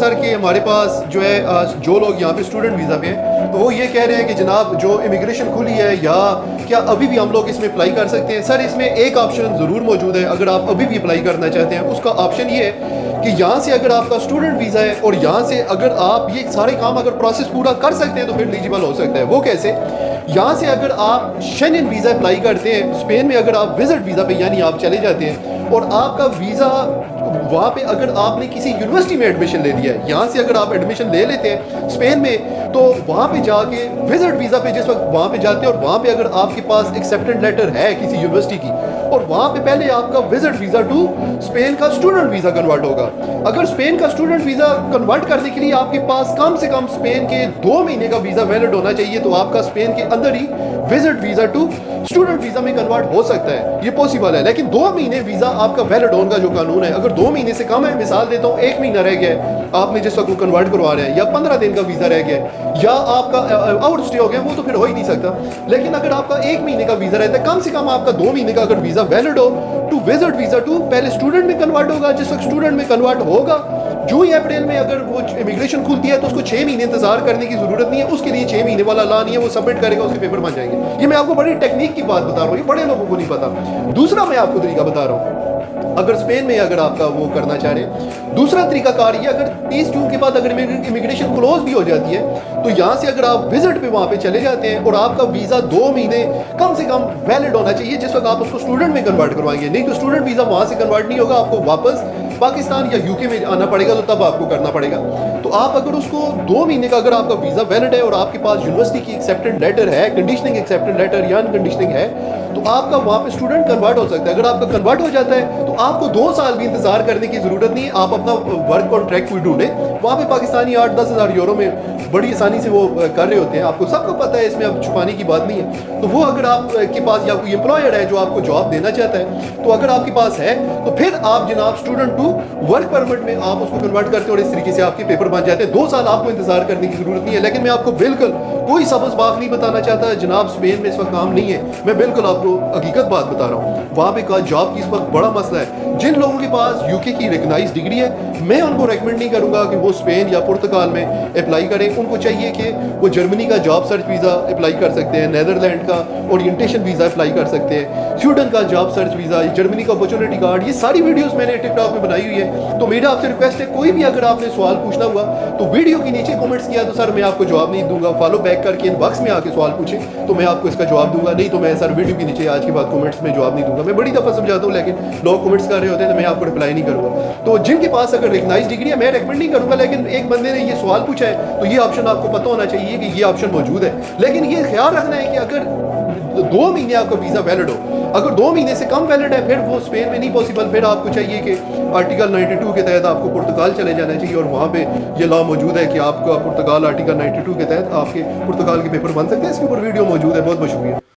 سر کہ ہمارے پاس جو ہے جو لوگ یہاں پہ اسٹوڈنٹ ویزا پہ ہیں تو وہ یہ کہہ رہے ہیں کہ جناب جو امیگریشن کھلی ہے یا کیا ابھی بھی ہم لوگ اس میں اپلائی کر سکتے ہیں. سر اس میں ایک آپشن ضرور موجود ہے اگر آپ ابھی بھی اپلائی کرنا چاہتے ہیں. اس کا آپشن یہ ہے کہ یہاں سے اگر آپ کا اسٹوڈنٹ ویزا ہے اور یہاں سے اگر آپ یہ سارے کام اگر پروسیس پورا کر سکتے ہیں تو پھر ایلیجیبل ہو سکتا ہے. وہ کیسے؟ یہاں سے اگر آپ شینگن ویزا اپلائی کرتے ہیں اسپین میں, اگر آپ وزٹ ویزا پہ یعنی آپ چلے جاتے ہیں اور آپ کا ویزا وہاں پہ اگر آپ نے کسی یونیورسٹی میں ایڈمیشن لے لیا ہے, یہاں سے اگر آپ ایڈمیشن لے لیتے ہیں اسپین میں تو وہاں پہ جا کے وزٹ ویزا پہ جس وقت وہاں پہ جاتے ہیں اور وہاں پہ اگر آپ کے پاس ایکسیپٹنٹ لیٹر ہے کسی یونیورسٹی کی اور وہاں پہ پہلے آپ کا وزٹ ویزا ٹو اسپین کا اسٹوڈنٹ ویزا کنورٹ ہوگا. اگر اسپین کا اسٹوڈنٹ ویزا کنورٹ کرنے کے لیے آپ کے پاس کم سے کم اسپین کے 2 مہینے کا ویزا ویلڈ ہونا چاہیے تو آپ کا اسپین کے اندر ہی visit visa to student visa میں کنورٹ ہو سکتا ہے. یہ پاسبل ہے, لیکن 2 مہینے ویزا آپ کا ویلڈ ہونے کا جو قانون ہے, اگر 2 مہینے سے کم ہے, مثال دیتا ہوں 1 مہینہ رہ گیا ہے آپ نے جس وقت وہ کنورٹ کروا رہے ہیں, یا 15 دن کا ویزا رہ گیا ہے, یا آپ کا آؤٹ اسٹے ہو گیا, وہ تو پھر ہو ہی نہیں سکتا. لیکن اگر آپ کا 1 مہینے کا ویزا رہتا ہے, کم سے کم آپ کا 2 مہینے کا اگر ویزا ویلڈ ہو ٹو وزٹ ویزا ٹو پہلے اسٹوڈنٹ میں کنورٹ ہوگا. جس وقت اسٹوڈنٹ میں کنورٹ ہوگا جو ہی اپریل میں اگر وہ امیگریشن کھلتی ہے تو اس کو 6 مہینے انتظار کرنے کی ضرورت نہیں ہے. اس کے لیے 6 مہینے والا لا نہیں ہے, وہ سبمٹ کرے گا, اس کے پیپر بن جائیں گے. یہ میں آپ کو بڑی ٹیکنیک کی بات بتا رہا ہوں, یہ بڑے لوگوں کو نہیں پتا. دوسرا میں آپ کو طریقہ بتا رہا ہوں اگر اسپین میں اگر آپ کا وہ کرنا چاہ رہے ہیں. دوسرا طریقہ کار یہ, اگر 30 جون کے بعد اگر امیگریشن کلوز بھی ہو جاتی ہے تو یہاں سے اگر آپ وزٹ پہ وہاں پہ چلے جاتے ہیں اور آپ کا ویزا 2 مہینے کم سے کم ویلڈ ہونا چاہیے جس وقت آپ اس کو اسٹوڈنٹ میں کنورٹ کروائیں گے. نہیں تو اسٹوڈنٹ ویزا وہاں سے کنورٹ نہیں ہوگا, آپ کو واپس پاکستان یا یو کے میں آنا پڑے گا, تو تب آپ کو کرنا پڑے گا. تو آپ اگر اس کو 2 مہینے کا اگر آپ کا ویزا ویلڈ ہے اور آپ کے پاس یونیورسٹی کی ایکسیپٹنٹ لیٹر ہے, کنڈیشننگ ایکسیپٹنٹ لیٹر یا انکنڈیشننگ ہے, تو آپ کا وہاں پہ اسٹوڈنٹ کنورٹ ہو سکتا ہے. اگر آپ کا کنورٹ ہو جاتا ہے تو آپ کو 2 سال بھی انتظار کرنے کی ضرورت نہیں ہے. آپ اپنا ورک کانٹریکٹ کوئی ڈھونڈیں, وہاں پہ پاکستانی 8-10 ہزار یورو میں بڑی آسانی سے وہ کر رہے ہوتے ہیں. آپ کو سب کو پتہ ہے, اس میں اب چھپانے کی بات نہیں ہے. تو وہ اگر آپ کے پاس یا کوئی امپلائر ہے جو آپ کو جاب دینا چاہتا ہے تو اگر آپ کے پاس ہے تو پھر آپ جناب اسٹوڈنٹ ٹو ورک پرمٹ میں آپ اس کو کنورٹ کرتے ہیں اور اس طریقے سے آپ کے پیپر بن جاتے ہیں. 2 سال آپ کو انتظار کرنے کی ضرورت نہیں ہے. لیکن میں آپ کو بالکل کوئی سبز باغ نہیں بتانا چاہتا جناب اسپین میں اس وقت کام نہیں ہے. میں بالکل آپ کو حقیقت بات بتا رہا ہوں, وہاں پہ جاب کی اس وقت بڑا مسئلہ ہے. جن لوگوں کے پاس یو کے کی ریکگنائز ڈگری ہے میں ان کو ریکمینڈ نہیں کروں گا کہ وہ اسپین یا پرتگال میں اپلائی کریں. ان کو چاہیے کہ وہ جرمنی کا جاب سرچ ویزا اپلائی کر سکتے ہیں, نیدرلینڈ کا اورینٹیشن ویزا اپلائی کر سکتے ہیں, سویڈن کا جاب سرچ ویزا, جرمنی کا اپرچونٹی کارڈ. یہ ساری ویڈیوز میں نے ٹک ٹاک میں بنائی ہوئی ہے. تو میرا آپ سے ریکویسٹ ہے, کوئی بھی اگر آپ نے سوال پوچھنا ہوا تو ویڈیو کے نیچے کمنٹس کیا تو سر میں آپ کو جواب نہیں دوں گا. فالو بیک کر کے ان باکس میں آ کے سوال پوچھیں تو میں آپ کو اس کا جواب دوں گا. نہیں تو میں سر ویڈیو کے نیچے آج کے بعد کمنٹس میں جواب نہیں دوں گا. میں بڑی دفعہ سمجھاتا ہوں لیکن لوگ کمنٹس کر رہے ہوتے ہیں تو میں آپ کو رپلائی نہیں کروں گا. تو جن کے پاس اگر ریکگنائز ڈگری ہے میں ریکمینڈ نہیں کروں گا, لیکن ایک بندے نے یہ سوال پوچھا ہے تو یہ آپشن آپ کو پتہ ہونا چاہیے کہ یہ آپشن موجود ہے. لیکن یہ خیال رکھنا ہے کہ اگر 2 مہینے آپ کا ویزا ویلڈ ہو, اگر 2 مہینے سے کم ویلڈ ہے پھر وہ اسپین میں نہیں پاسبل. پھر آپ کو چاہیے کہ آرٹیکل 92 کے تحت آپ کو پرتگال چلے جانا چاہیے, اور وہاں پہ یہ لا موجود ہے کہ آپ کا پرتگال آرٹیکل 92 کے تحت آپ کے پرتگال کے پیپر بن سکتے ہیں. اس کے اوپر ویڈیو موجود ہے. بہت بہت شکریہ.